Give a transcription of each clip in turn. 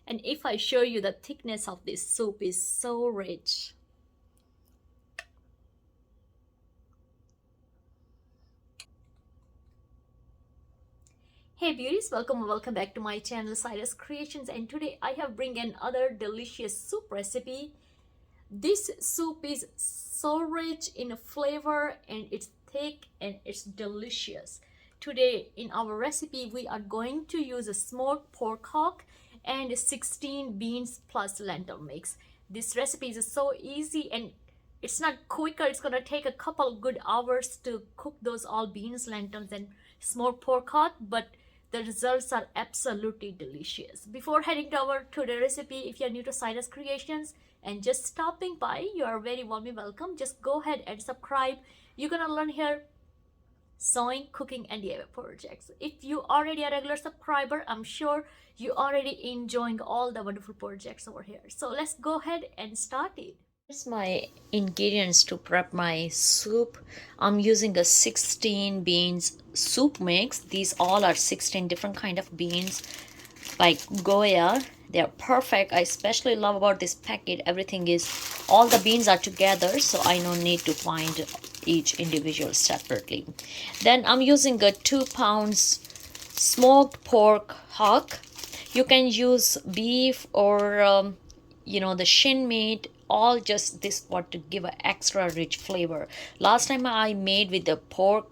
And if I show you, the thickness of this soup is so rich. Hey beauties, welcome back to my channel Cyrus Creations, and today I have bring another delicious soup recipe. This soup is so rich in flavor and it's thick and it's delicious. Today in our recipe we are going to use a smoked pork hock and 16 beans plus lentil mix. This recipe is so easy and it's not quicker. It's gonna take a couple good hours to cook those all beans, lentils and smoked pork hock, but the results are absolutely delicious. Before heading to the recipe, if you're new to Cyrus Creations and just stopping by, you are very warmly welcome. Just go ahead and subscribe. You're gonna learn here sewing, cooking and DIY projects. If you already a regular subscriber, I'm sure you already enjoying all the wonderful projects over here. So let's go ahead and start it. Here's my ingredients to prep my soup. I'm using a 16 beans soup mix. These all are 16 different kind of beans by Goya. They're perfect. I especially love about this packet. Everything is, all the beans are together, so I don't need to find each individual separately. Then I'm using a 2 pounds smoked pork hock. You can use beef or the shin meat, all just this what to give an extra rich flavor. Last time I made with the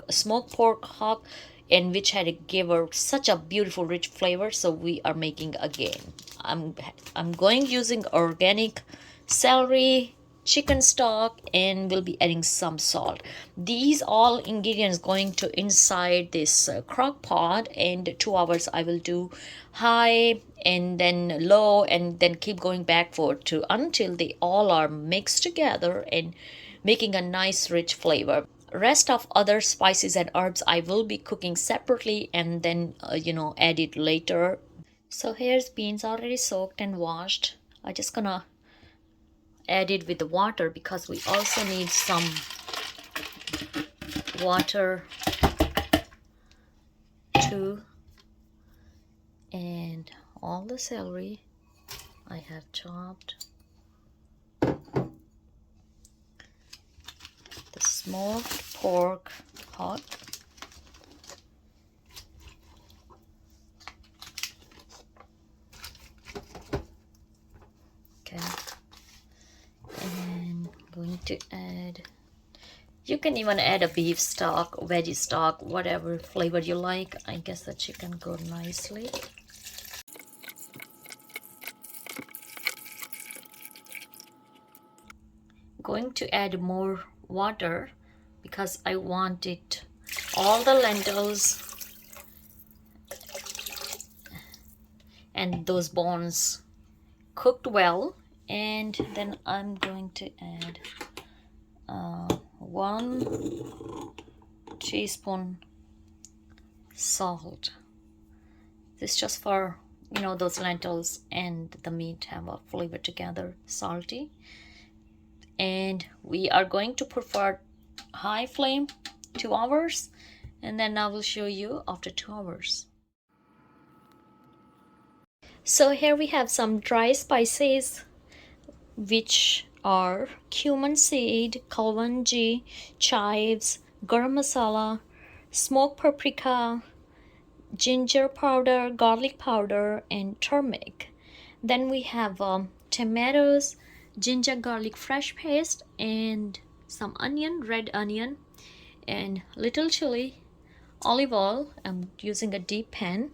smoked pork hock, and which had give her such a beautiful rich flavor, so we are making again. I'm going using organic celery, chicken stock, and we'll be adding some salt. These all ingredients going to inside this crock pot, and 2 hours I will do high and then low and then keep going back forward to until they all are mixed together and making a nice rich flavor. Rest of other spices and herbs I will be cooking separately and then add it later. So here's beans already soaked and washed. I just gonna add it with the water because we also need some water too. And all the celery I have chopped, the smoked pork hock, okay, and going to add, you can even add a beef stock, veggie stock, whatever flavor you like. I guess the chicken go nicely. Going to add more water because I want it all the lentils and those bones cooked well. And then I'm going to add 1 teaspoon salt. This just for those lentils and the meat have a flavor together, salty. And we are going to put for high flame 2 hours, and then I will show you after 2 hours. So here we have some dry spices, which are cumin seed, kalwanji, chives, garam masala, smoked paprika, ginger powder, garlic powder, and turmeric. Then we have tomatoes, ginger garlic fresh paste, and some onion, red onion, and little chili, olive oil. I'm using a deep pan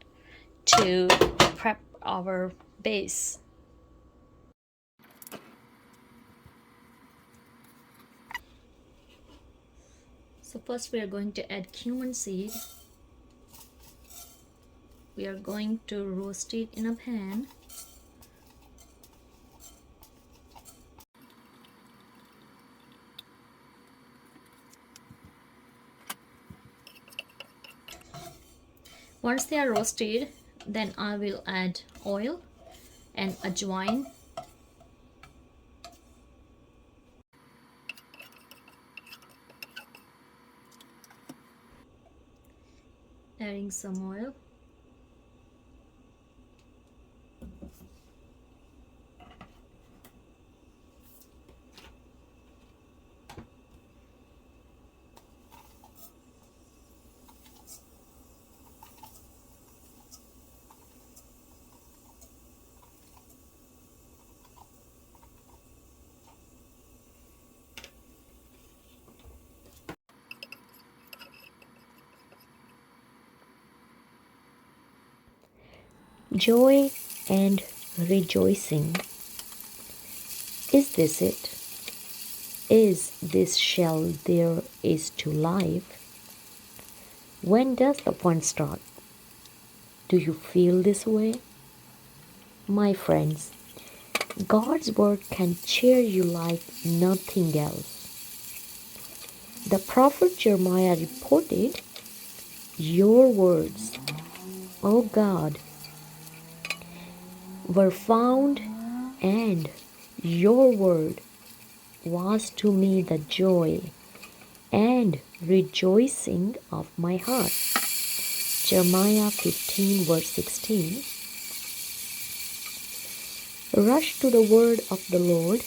to prep our base. So first we are going to add cumin seed. We are going to roast it in a pan. Once they are roasted, then I will add oil and ajwain. Adding some oil. Joy and rejoicing. Is this it? Is this shell there is to life? When does the fun start? Do you feel this way? My friends, God's word can cheer you like nothing else. The prophet Jeremiah reported, "Your words, O God, were found, and your word was to me the joy and rejoicing of my heart." Jeremiah 15 verse 16. Rush to the word of the Lord.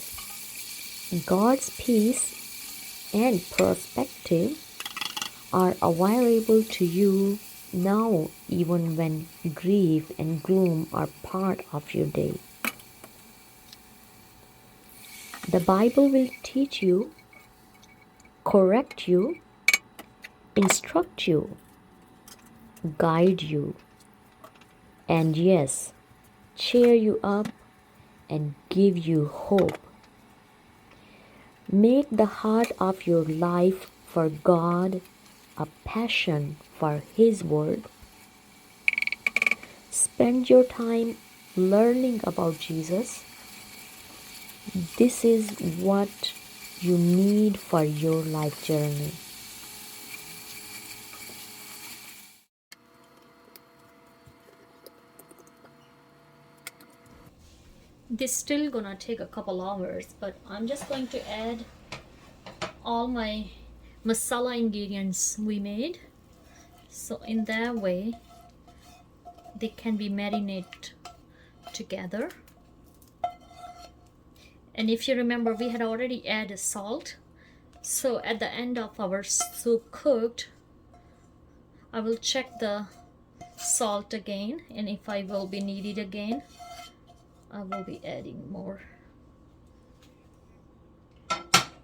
God's peace and perspective are available to you now, even when grief and gloom are part of your day. The Bible will teach you, correct you, instruct you, guide you, and yes, cheer you up and give you hope. Make the heart of your life for God a passion for His Word. Spend your time learning about Jesus. This is what you need for your life journey. This still gonna take a couple hours, but I'm just going to add all my masala ingredients we made, so in that way they can be marinated together. And if you remember, we had already added salt, so at the end of our soup cooked, I will check the salt again, and if I will be needed again, I will be adding more.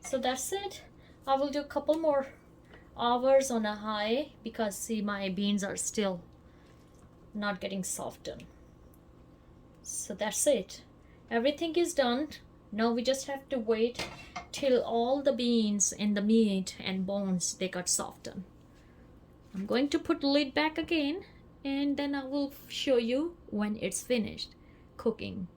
So that's it. I will do a couple more hours on a high, because see, my beans are still not getting softened. So that's it. Everything is done. Now we just have to wait till all the beans and the meat and bones, they got softened. I'm going to put the lid back again, and then I will show you when it's finished cooking.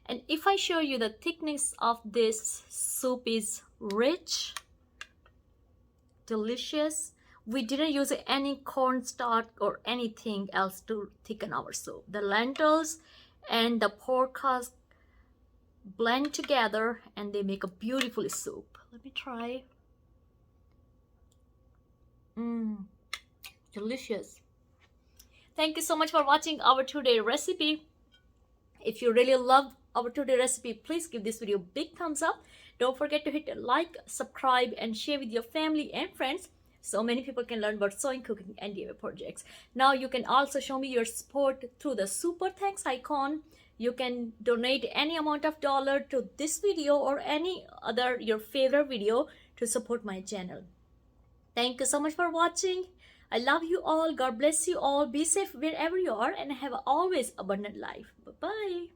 And if I show you the thickness of this soup is rich, delicious. We didn't use any cornstarch or anything else to thicken our soup. The lentils and the pork husk blend together and they make a beautiful soup. Let me try. Delicious. Thank you so much for watching our today recipe. If you really love our today recipe, please give this video a big thumbs up. Don't forget to hit like, subscribe, and share with your family and friends, so many people can learn about sewing, cooking, and DIY projects. Now you can also show me your support through the super thanks icon. You can donate any amount of dollar to this video or any other your favorite video to support my channel. Thank you so much for watching. I love you all. God bless you all. Be safe wherever you are and have always abundant life. Bye-bye.